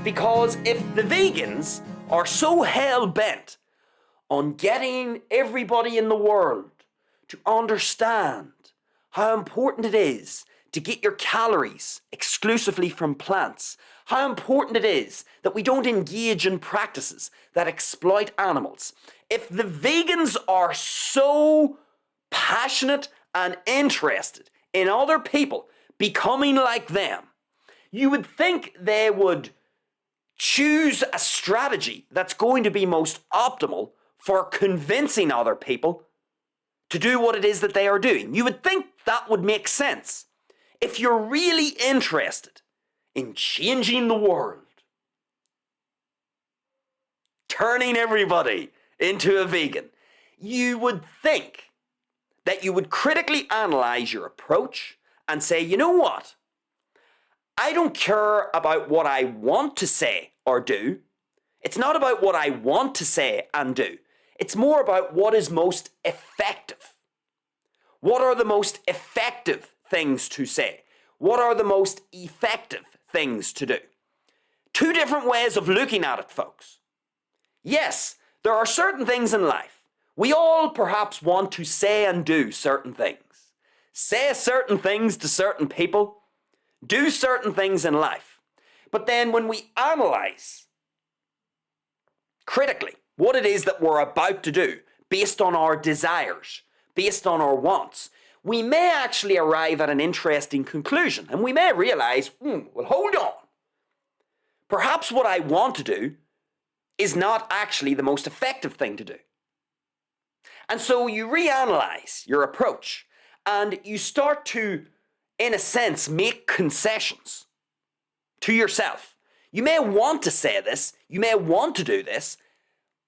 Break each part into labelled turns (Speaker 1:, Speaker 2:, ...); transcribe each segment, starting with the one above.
Speaker 1: Because if the vegans are so hell-bent on getting everybody in the world to understand how important it is to get your calories exclusively from plants, how important it is that we don't engage in practices that exploit animals, if the vegans are so passionate and interested in other people becoming like them, you would think they would choose a strategy that's going to be most optimal for convincing other people to do what it is that they are doing. You would think that would make sense. If you're really interested in changing the world, turning everybody into a vegan, you would think that you would critically analyze your approach and say, you know what? I don't care about what I want to say or do. It's not about what I want to say and do. It's more about what is most effective. What are the most effective things to say? What are the most effective things to do? Two different ways of looking at it, folks. Yes, there are certain things in life. We all perhaps want to say and do certain things. Say certain things to certain people. Do certain things in life. But then when we analyze critically what it is that we're about to do based on our desires, based on our wants, we may actually arrive at an interesting conclusion, and we may realize, well, hold on. Perhaps what I want to do is not actually the most effective thing to do. And so you reanalyze your approach, and you start to, in a sense, make concessions to yourself. You may want to say this, you may want to do this,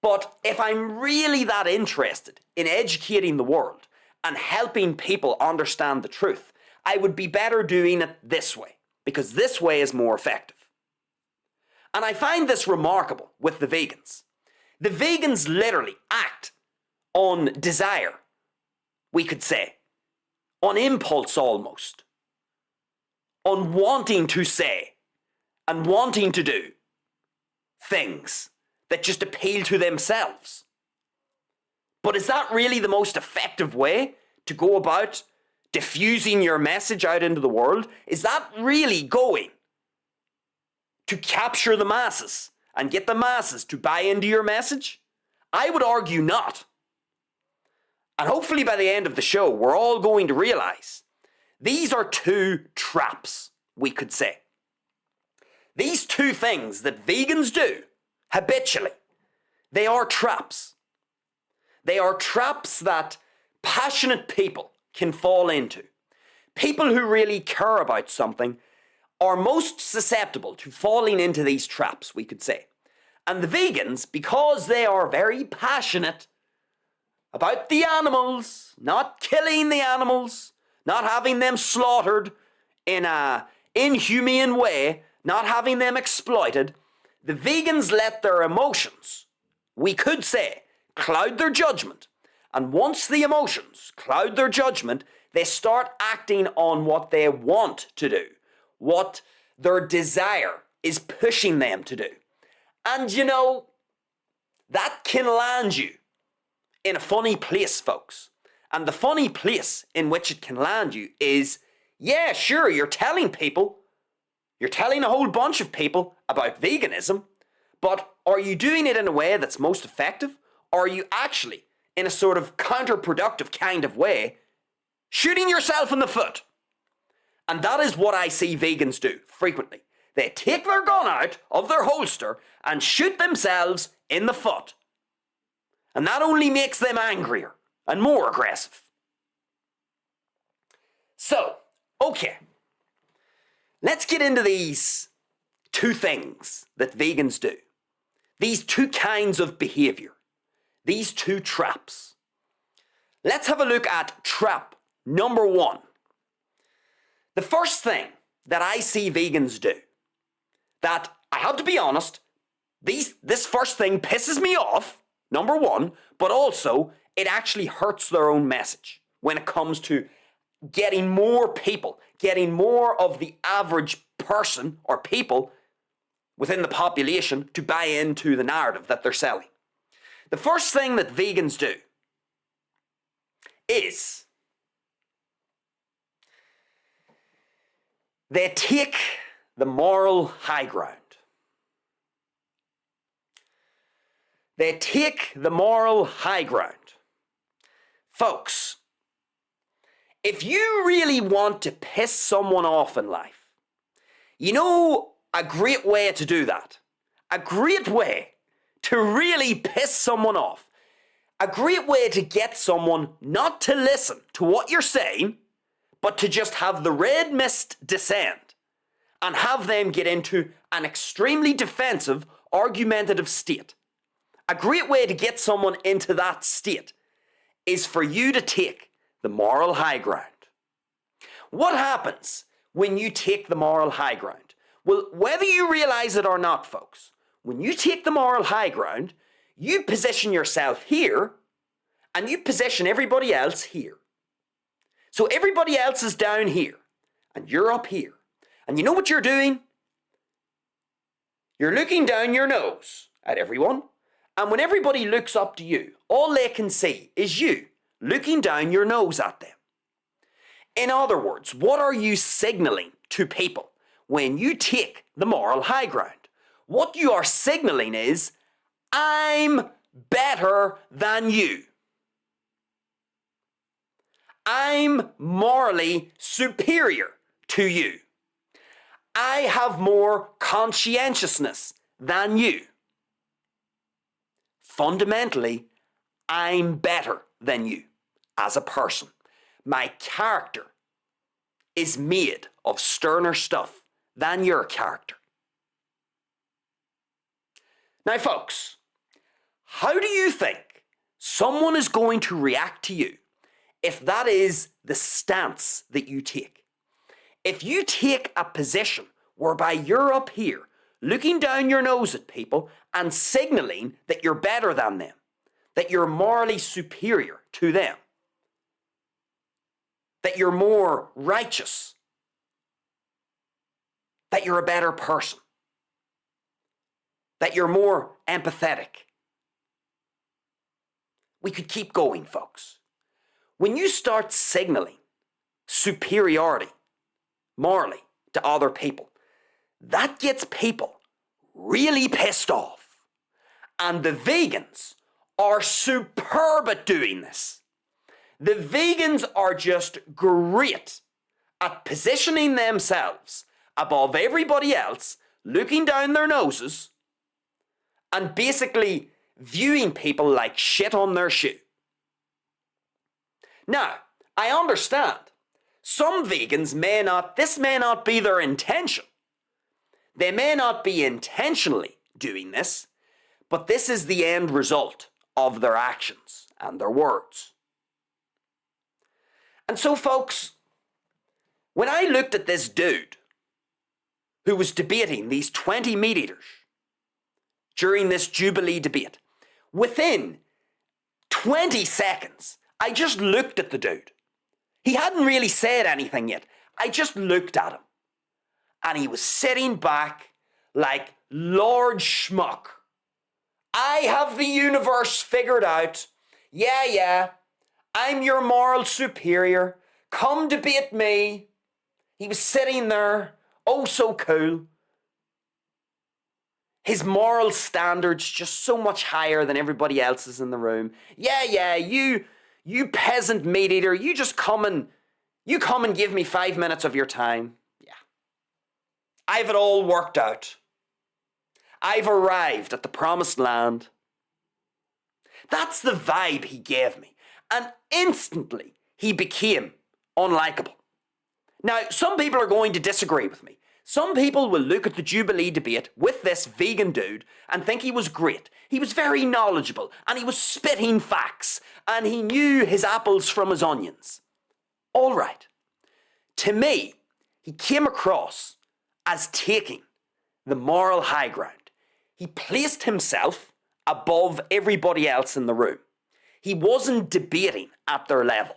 Speaker 1: but if I'm really that interested in educating the world and helping people understand the truth, I would be better doing it this way, because this way is more effective. And I find this remarkable with the vegans. The vegans literally act on desire, we could say, on impulse almost, on wanting to say and wanting to do things that just appeal to themselves. But is that really the most effective way to go about diffusing your message out into the world? Is that really going to capture the masses and get the masses to buy into your message? I would argue not. And hopefully by the end of the show, we're all going to realize these are two traps, we could say. These two things that vegans do habitually, they are traps. They are traps that passionate people can fall into. People who really care about something are most susceptible to falling into these traps, we could say. And the vegans, because they are very passionate about the animals, not killing the animals, not having them slaughtered in an inhumane way, not having them exploited, the vegans let their emotions, we could say, cloud their judgment. And once the emotions cloud their judgment, they start acting on what they want to do, what their desire is pushing them to do. And you know, that can land you in a funny place, folks. And the funny place in which it can land you is, yeah, sure, you're telling a whole bunch of people about veganism, but are you doing it in a way that's most effective? Or are you actually, in a sort of counterproductive kind of way, shooting yourself in the foot? And that is what I see vegans do frequently. They take their gun out of their holster and shoot themselves in the foot. And that only makes them angrier and more aggressive. So, okay, let's get into these two things that vegans do. These two kinds of behavior. These two traps. Let's have a look at trap number one. The first thing that I see vegans do, that I have to be honest, this first thing pisses me off, number one, but also it actually hurts their own message when it comes to getting more people, getting more of the average person or people, within the population to buy into the narrative that they're selling. The first thing that vegans do is they take the moral high ground. They take the moral high ground. Folks, if you really want to piss someone off in life, you know a great way to do that, a great way to really piss someone off, a great way to get someone not to listen to what you're saying, but to just have the red mist descend and have them get into an extremely defensive, argumentative state. A great way to get someone into that state is for you to take the moral high ground. What happens when you take the moral high ground? Well, whether you realize it or not, folks, when you take the moral high ground, you position yourself here and you position everybody else here. So everybody else is down here and you're up here. And you know what you're doing? You're looking down your nose at everyone. And when everybody looks up to you, all they can see is you looking down your nose at them. In other words, what are you signaling to people when you take the moral high ground? What you are signaling is, I'm better than you. I'm morally superior to you. I have more conscientiousness than you. Fundamentally, I'm better than you as a person. My character is made of sterner stuff than your character. Now, folks, how do you think someone is going to react to you if that is the stance that you take? If you take a position whereby you're up here looking down your nose at people and signaling that you're better than them, that you're morally superior to them, that you're more righteous, that you're a better person, that you're more empathetic. We could keep going, folks. When you start signaling superiority morally to other people, that gets people really pissed off. And the vegans are superb at doing this. The vegans are just great at positioning themselves above everybody else, looking down their noses, and basically viewing people like shit on their shoe. Now, I understand. Some vegans this may not be their intention. They may not be intentionally doing this, but this is the end result of their actions and their words. And so, folks, when I looked at this dude who was debating these 20 meat eaters during this Jubilee debate, within 20 seconds, I just looked at the dude. He hadn't really said anything yet. I just looked at him. And he was sitting back like Lord Schmuck. I have the universe figured out. Yeah. I'm your moral superior. Come debate me. He was sitting there, oh so cool. His moral standards just so much higher than everybody else's in the room. Yeah, you peasant meat eater, you come and give me 5 minutes of your time. Yeah. I've it all worked out. I've arrived at the promised land. That's the vibe he gave me. And instantly, he became unlikable. Now, some people are going to disagree with me. Some people will look at the Jubilee debate with this vegan dude and think he was great. He was very knowledgeable and he was spitting facts and he knew his apples from his onions. All right. To me, he came across as taking the moral high ground. He placed himself above everybody else in the room. He wasn't debating at their level.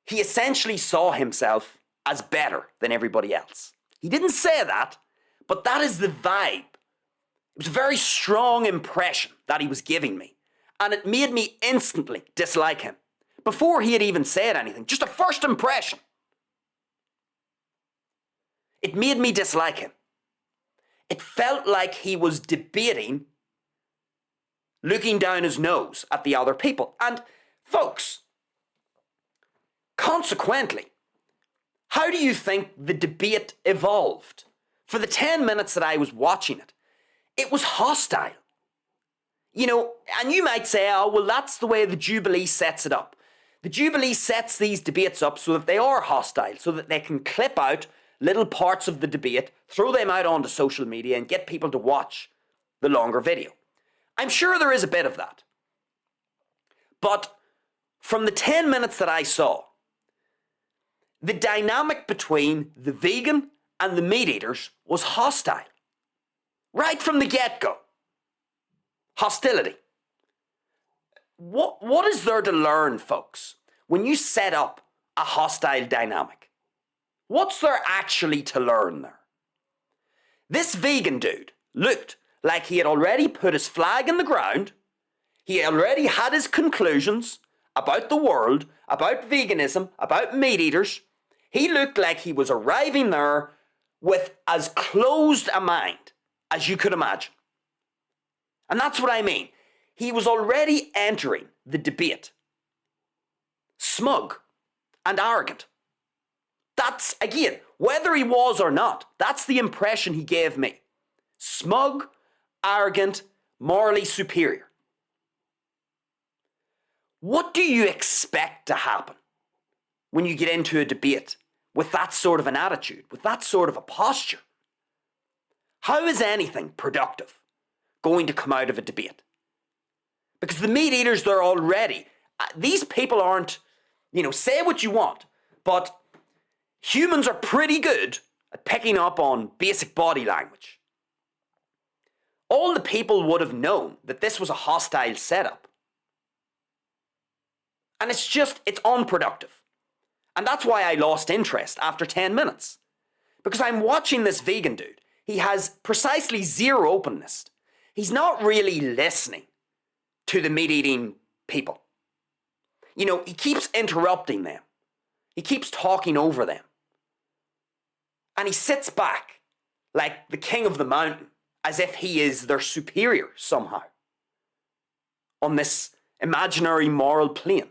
Speaker 1: He essentially saw himself as better than everybody else. He didn't say that, But that is the vibe. It was a very strong impression that he was giving me. And it made me instantly dislike him. Before he had even said anything. Just a first impression. It made me dislike him. It felt like he was debating, looking down his nose at the other people. And folks, consequently, how do you think the debate evolved? For the 10 minutes that I was watching it, it was hostile. You know, and you might say, oh, well, that's the way the Jubilee sets it up. The Jubilee sets these debates up so that they are hostile, so that they can clip out little parts of the debate, throw them out onto social media and get people to watch the longer video. I'm sure there is a bit of that. But from the 10 minutes that I saw, the dynamic between the vegan and the meat eaters was hostile. Right from the get-go. Hostility. What is there to learn, folks, when you set up a hostile dynamic? What's there actually to learn there? This vegan dude looked like he had already put his flag in the ground. He already had his conclusions about the world, about veganism, about meat eaters. He looked like he was arriving there with as closed a mind as you could imagine. And that's what I mean. He was already entering the debate smug and arrogant. That's, again, whether he was or not, that's the impression he gave me. Smug, arrogant, morally superior. What do you expect to happen when you get into a debate with that sort of an attitude, with that sort of a posture? How is anything productive going to come out of a debate? Because the meat eaters, they're already, these people aren't, say what you want, but humans are pretty good at picking up on basic body language. All the people would have known that this was a hostile setup. And it's unproductive. And that's why I lost interest after 10 minutes. Because I'm watching this vegan dude. He has precisely zero openness. He's not really listening to the meat-eating people. He keeps interrupting them. He keeps talking over them. And he sits back like the king of the mountain, as if he is their superior somehow on this imaginary moral plane.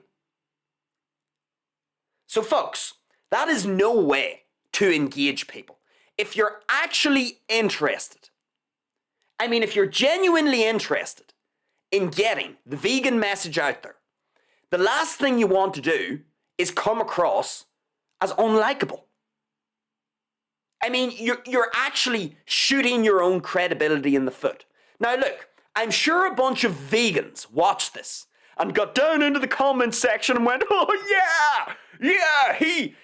Speaker 1: So folks, that is no way to engage people. If you're actually interested, if you're genuinely interested in getting the vegan message out there, the last thing you want to do is come across as unlikable. You're actually shooting your own credibility in the foot. Now look, I'm sure a bunch of vegans watched this and got down into the comments section and went, oh yeah, he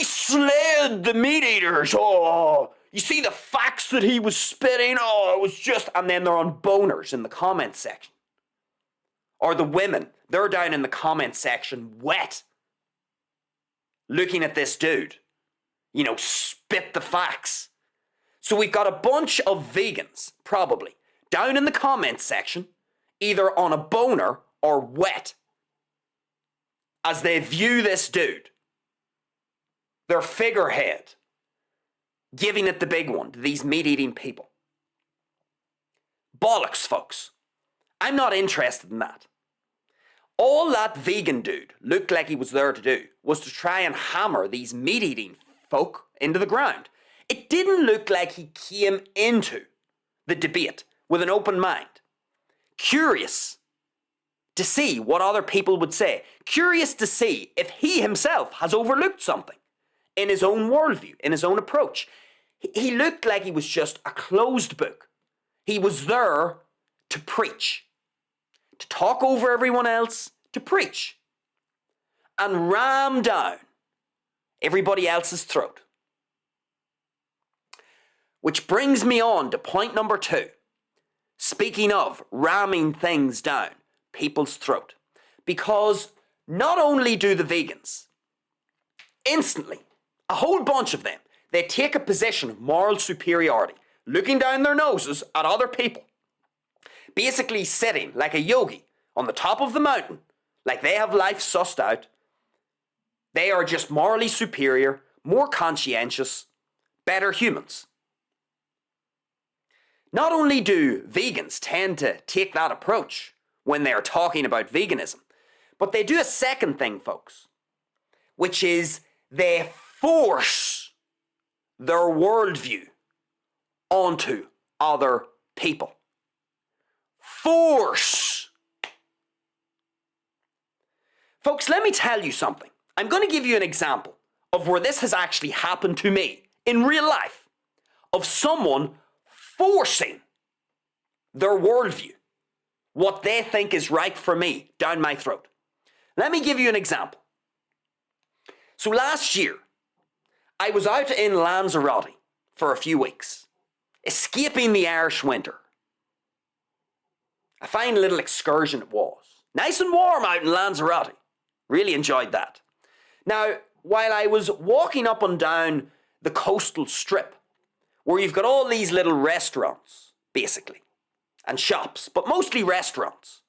Speaker 1: slayed the meat eaters. Oh, you see the facts that he was spitting? Oh, it was just, and then they're on boners in the comments section. Or the women, they're down in the comments section wet, looking at this dude. Spit the facts. So we've got a bunch of vegans, probably, down in the comments section, either on a boner or wet, as they view this dude, their figurehead, giving it the big one to these meat-eating people. Bollocks, folks. I'm not interested in that. All that vegan dude looked like he was there to do was to try and hammer these meat-eating folk into the ground. It didn't look like he came into the debate with an open mind, curious to see what other people would say, curious to see if he himself has overlooked something in his own worldview, in his own approach. He looked like he was just a closed book. He was there to preach, to talk over everyone else, to preach, and ram down everybody else's throat. Which brings me on to point number 2. Speaking of ramming things down people's throat. Because not only do the vegans instantly, a whole bunch of them, they take a position of moral superiority, looking down their noses at other people, basically sitting like a yogi on the top of the mountain, like they have life sussed out. They are just morally superior, more conscientious, better humans. Not only do vegans tend to take that approach when they're talking about veganism, but they do a second thing, folks, which is they force their worldview onto other people. Force. Folks, let me tell you something. I'm going to give you an example of where this has actually happened to me in real life, of someone forcing their worldview, what they think is right for me, down my throat. Let me give you an example. So last year, I was out in Lanzarote for a few weeks, escaping the Irish winter. A fine little excursion it was. Nice and warm out in Lanzarote. Really enjoyed that. Now, while I was walking up and down the coastal strip, where you've got all these little restaurants, basically, and shops, but mostly restaurants.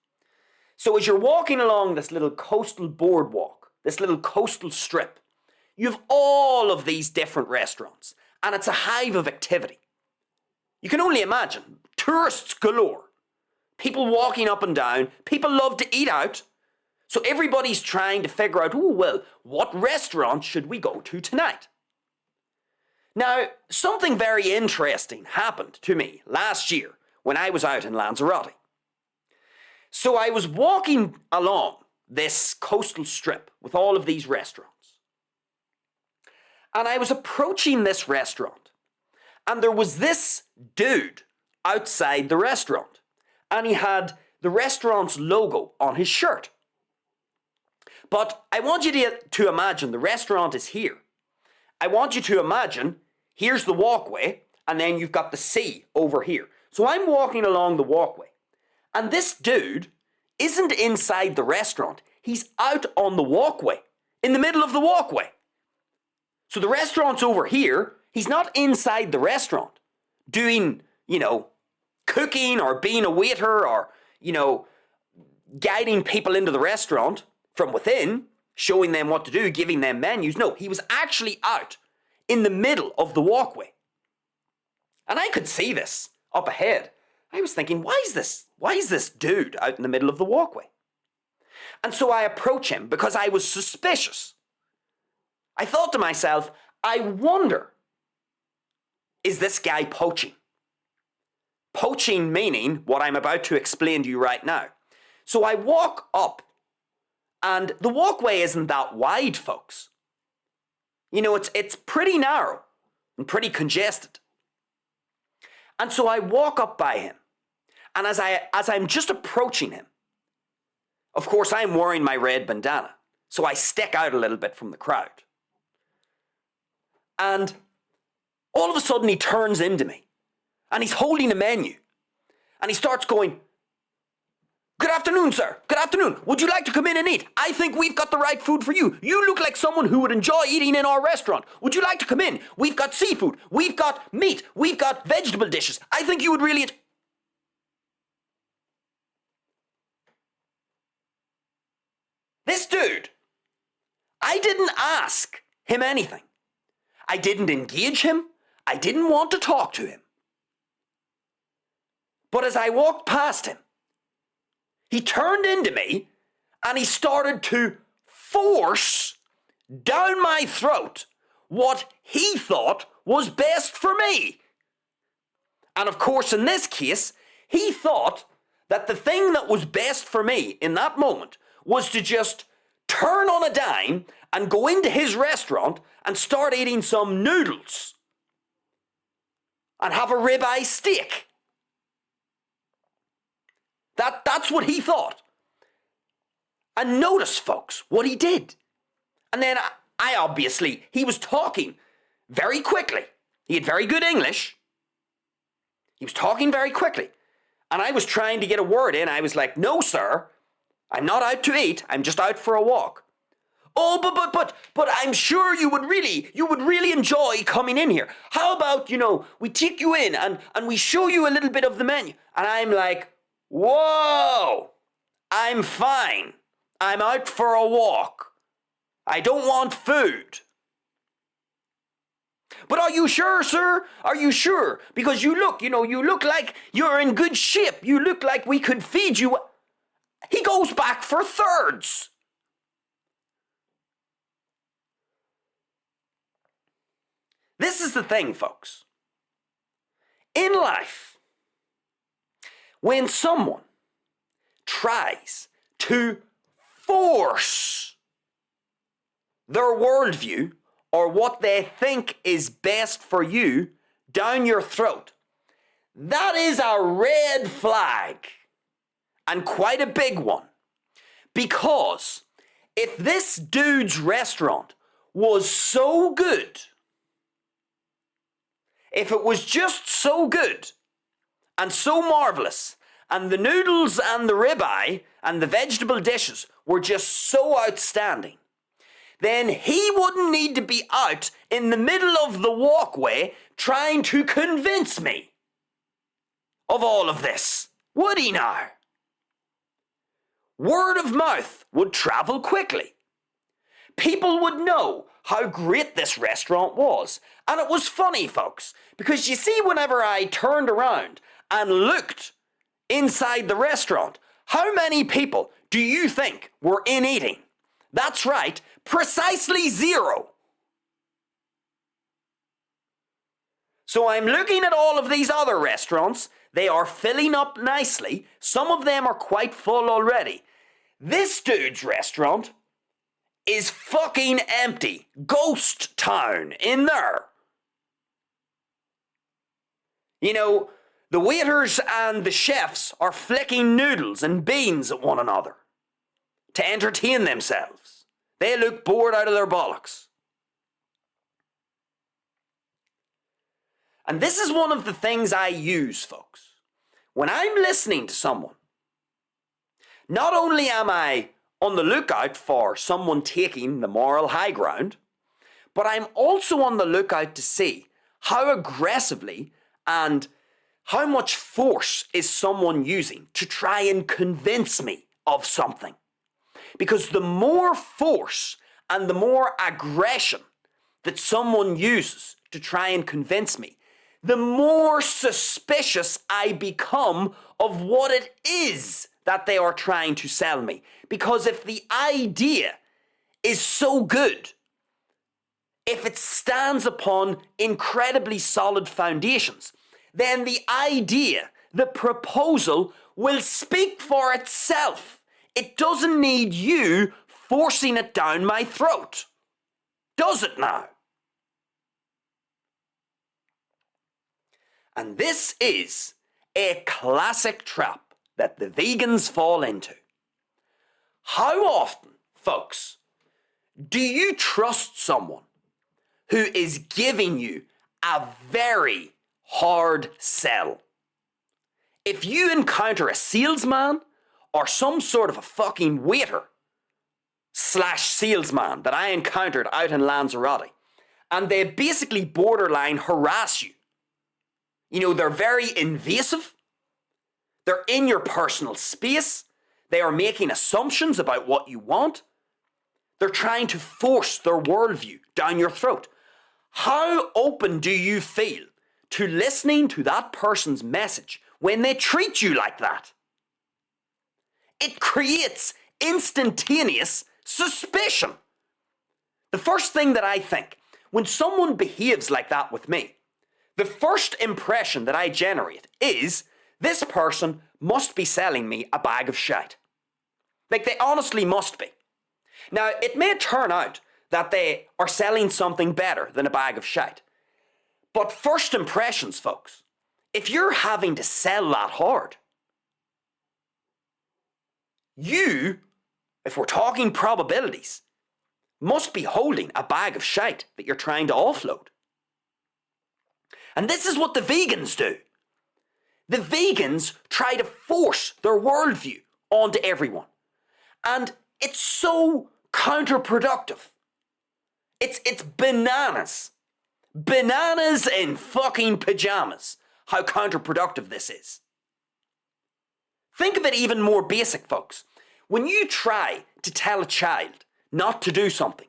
Speaker 1: So as you're walking along this little coastal boardwalk, this little coastal strip, you have all of these different restaurants, and it's a hive of activity. You can only imagine, tourists galore, people walking up and down, people love to eat out, so everybody's trying to figure out, oh, well, what restaurant should we go to tonight? Now, something very interesting happened to me last year when I was out in Lanzarote. So I was walking along this coastal strip with all of these restaurants. And I was approaching this restaurant. And there was this dude outside the restaurant. And he had the restaurant's logo on his shirt. But I want you to imagine the restaurant is here. I want you to imagine, here's the walkway, and then you've got the sea over here. So I'm walking along the walkway, and this dude isn't inside the restaurant. He's out on the walkway, in the middle of the walkway. So the restaurant's over here. He's not inside the restaurant doing, cooking or being a waiter or, guiding people into the restaurant from within, showing them what to do, giving them menus. No, he was actually out in the middle of the walkway. And I could see this up ahead. I was thinking, why is this dude out in the middle of the walkway? And so I approach him because I was suspicious. I thought to myself, I wonder, is this guy poaching? Poaching meaning what I'm about to explain to you right now. So I walk up, and the walkway isn't that wide, folks. It's pretty narrow and pretty congested. And so I walk up by him, and as I'm just approaching him, of course I'm wearing my red bandana, so I stick out a little bit from the crowd. And all of a sudden he turns into me, and he's holding a menu, and he starts going, "Good afternoon, sir. Good afternoon. Would you like to come in and eat? I think we've got the right food for you. You look like someone who would enjoy eating in our restaurant. Would you like to come in? We've got seafood. We've got meat. We've got vegetable dishes. I think you would really..." This dude, I didn't ask him anything. I didn't engage him. I didn't want to talk to him. But as I walked past him, he turned into me and he started to force down my throat what he thought was best for me. And of course, in this case, he thought that the thing that was best for me in that moment was to just turn on a dime and go into his restaurant and start eating some noodles and have a ribeye steak. That's what he thought. And notice, folks, what he did. And then he was talking very quickly. He had very good English. He was talking very quickly. And I was trying to get a word in. I was like, "No, sir, I'm not out to eat. I'm just out for a walk." Oh, but I'm sure you would really enjoy coming in here. How about, we take you in and we show you a little bit of the menu. And I'm like, whoa, I'm fine. I'm out for a walk. I don't want food. But are you sure, sir? Are you sure? Because you look like you're in good shape. You look like we could feed you. He goes back for thirds. This is the thing, folks. In life, when someone tries to force their worldview or what they think is best for you down your throat, that is a red flag, and quite a big one. Because if this dude's restaurant was so good, if it was just so good and so marvelous, and the noodles and the ribeye and the vegetable dishes were just so outstanding, then he wouldn't need to be out in the middle of the walkway trying to convince me of all of this, would he now? Word of mouth would travel quickly. People would know how great this restaurant was. And it was funny, folks, because you see, whenever I turned around and looked inside the restaurant, how many people do you think were in eating? That's right, precisely 0. So I'm looking at all of these other restaurants. They are filling up nicely. Some of them are quite full already. This dude's restaurant is fucking empty. Ghost town in there. The waiters and the chefs are flicking noodles and beans at one another to entertain themselves. They look bored out of their bollocks. And this is one of the things I use, folks. When I'm listening to someone, not only am I on the lookout for someone taking the moral high ground, but I'm also on the lookout to see how aggressively and how much force is someone using to try and convince me of something. Because the more force and the more aggression that someone uses to try and convince me, the more suspicious I become of what it is that they are trying to sell me. Because if the idea is so good, if it stands upon incredibly solid foundations, then the idea, the proposal, will speak for itself. It doesn't need you forcing it down my throat. Does it now? And this is a classic trap that the vegans fall into. How often, folks, do you trust someone who is giving you a very hard sell? If you encounter a salesman or some sort of a fucking waiter / salesman that I encountered out in Lanzarote, and they basically borderline harass you. They're very invasive. They're in your personal space. They are making assumptions about what you want. They're trying to force their worldview down your throat. How open do you feel to listening to that person's message when they treat you like that? It creates instantaneous suspicion. The first thing that I think, when someone behaves like that with me, the first impression that I generate is, this person must be selling me a bag of shite. Like, they honestly must be. Now, it may turn out that they are selling something better than a bag of shite. But first impressions, folks, if you're having to sell that hard, you, if we're talking probabilities, must be holding a bag of shite that you're trying to offload. And this is what the vegans do. The vegans try to force their worldview onto everyone. And it's so counterproductive. It's bananas. Bananas in fucking pajamas. How counterproductive this is. Think of it even more basic, folks. When you try to tell a child not to do something,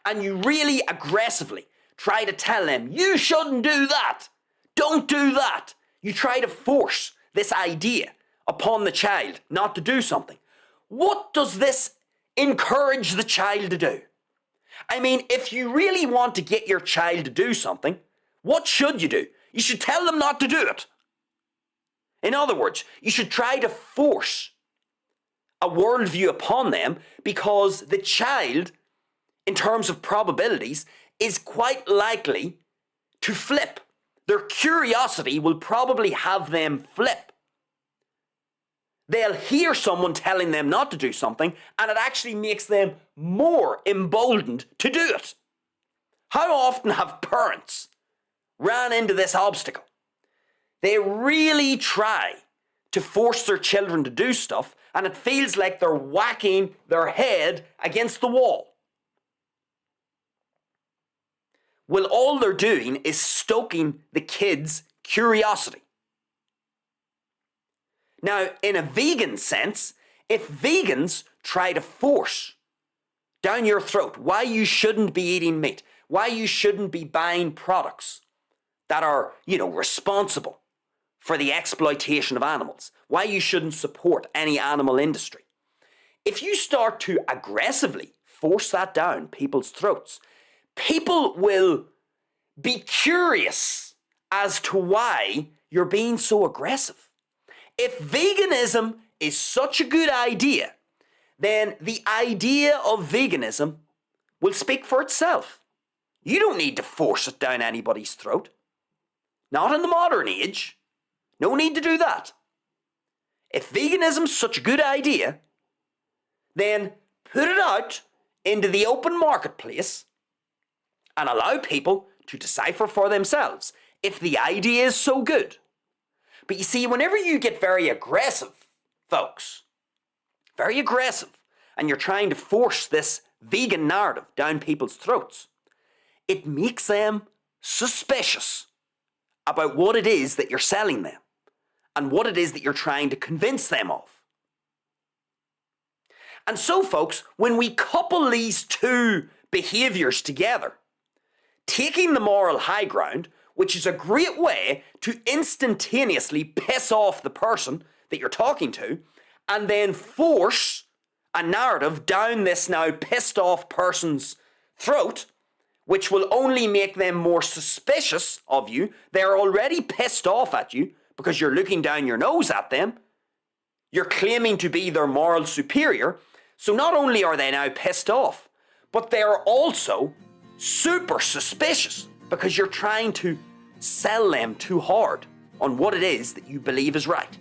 Speaker 1: and you really aggressively try to tell them, you shouldn't do that, don't do that. You try to force this idea upon the child not to do something. What does this encourage the child to do? I mean, if you really want to get your child to do something, what should you do? You should tell them not to do it. In other words, you should try to force a worldview upon them, because the child, in terms of probabilities, is quite likely to flip. Their curiosity will probably have them flip. They'll hear someone telling them not to do something, and it actually makes them more emboldened to do it. How often have parents ran into this obstacle? They really try to force their children to do stuff, and it feels like they're whacking their head against the wall. Well, all they're doing is stoking the kids' curiosity. Now, in a vegan sense, if vegans try to force down your throat why you shouldn't be eating meat, why you shouldn't be buying products that are, responsible for the exploitation of animals, why you shouldn't support any animal industry. If you start to aggressively force that down people's throats, people will be curious as to why you're being so aggressive. If veganism is such a good idea, then the idea of veganism will speak for itself. You don't need to force it down anybody's throat. Not in the modern age. No need to do that. If veganism's such a good idea, then put it out into the open marketplace and allow people to decipher for themselves if the idea is so good. But you see, whenever you get very aggressive, folks, very aggressive, and you're trying to force this vegan narrative down people's throats, it makes them suspicious about what it is that you're selling them and what it is that you're trying to convince them of. And so, folks, when we couple these two behaviours together, taking the moral high ground, which is a great way to instantaneously piss off the person that you're talking to, and then force a narrative down this now pissed off person's throat, which will only make them more suspicious of you. They're already pissed off at you because you're looking down your nose at them. You're claiming to be their moral superior. So not only are they now pissed off, but they're also super suspicious because you're trying to sell them too hard on what it is that you believe is right.